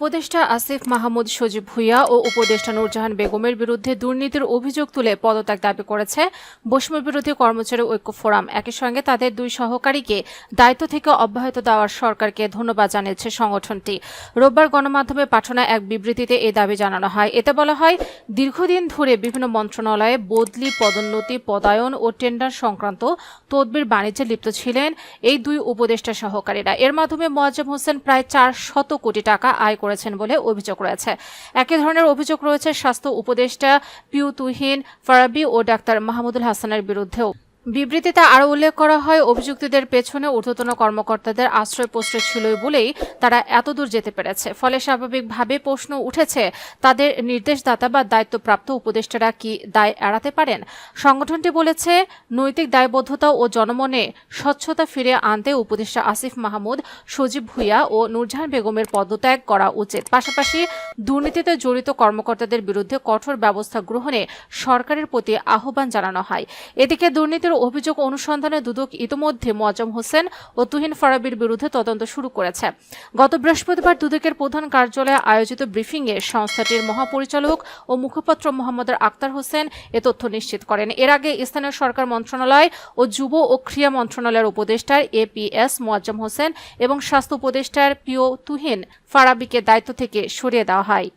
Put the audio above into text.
উপদেষ্টা আসিফ মাহমুদ সজীব ভুঁইয়া ও উপদেষ্টা নূরজাহান বেগমের বিরুদ্ধে দুর্নীতির অভিযোগ তুলে পদত্যাগ দাবি করেছে বৈষম্য বিরোধী কর্মচারী ঐক্য ফোরাম। একই সঙ্গে তাদের দুই সহকারীকে দায়িত্ব থেকে অব্যাহতি দেওয়ার সরকারকে ধন্যবাদ জানিয়েছে সংগঠনটি। রোববার গণমাধ্যমে পাঠানো এক বিবৃতিতে এই দাবি জানানো হয়। এতে বলা হয়, দীর্ঘদিন ধরে বিভিন্ন মন্ত্রণালয়ে বদলি, পদোন্নতি, পদায়ন ও টেন্ডার সংক্রান্ত তদবির বাণিজ্যে লিপ্ত ছিলেন এই দুই উপদেষ্টা সহকারীরা। এর মাধ্যমে মোয়াজ্জেম হোসেন প্রায় 400 কোটি টাকা আয় করেছেন বলে অভিযোগ রয়েছে। একই ধরনের অভিযোগ রয়েছে স্বাস্থ্য উপদেষ্টা পিউ তুহিন ফারাবী ও ডাক্তার মাহমুদুল হাসানের বিরুদ্ধেও। বিবৃতিতে আরও উল্লেখ করা হয়, অভিযুক্তদের পেছনে ঊর্ধ্বতন কর্মকর্তাদের আশ্রয়প্রশ্রয় ছিলই বলেই তারা এতদূর যেতে পেরেছে। ফলে স্বাভাবিকভাবে প্রশ্ন উঠেছে, তাদের নির্দেশদাতা বা দায়িত্বপ্রাপ্ত উপদেষ্টারা কি দায় এড়াতে পারেন? সংগঠনটি বলেছে, নৈতিক দায়বদ্ধতা ও জনমনে স্বচ্ছতা ফিরে আনতে উপদেষ্টা আসিফ মাহমুদ, সজীব ভুঁইয়া ও নূরজাহান বেগমের পদত্যাগ করা উচিত। পাশাপাশি দুর্নীতিতে জড়িত কর্মকর্তাদের বিরুদ্ধে কঠোর ব্যবস্থা গ্রহণে সরকারের প্রতি আহ্বান জানানো হয়। এদিকে দুর্নীতির অভিযোগ অনুসন্ধানে দুদক ইতিমধ্যে মোয়াজ্জেম হোসেন ও তুহিন ফারাবীর বিরুদ্ধে তদন্ত শুরু করেছে। গত বৃহস্পতিবার দুদকের প্রধান কার্যালয়ে আয়োজিত ব্রিফিংয়ে সংস্থাটির মহাপরিচালক ও মুখপাত্র মোহাম্মদ আক্তার হোসেন এ তথ্য নিশ্চিত করেন। এর আগে স্থানীয় সরকার মন্ত্রণালয় ও যুব ও ক্রীড়া মন্ত্রণালয়ের উপদেষ্টার এপিএস মোয়াজ্জেম হোসেন এবং স্বাস্থ্য উপদেষ্টার পিও তুহিন ফারাবীকে দায়িত্ব থেকে সরিয়ে দেওয়া হয়।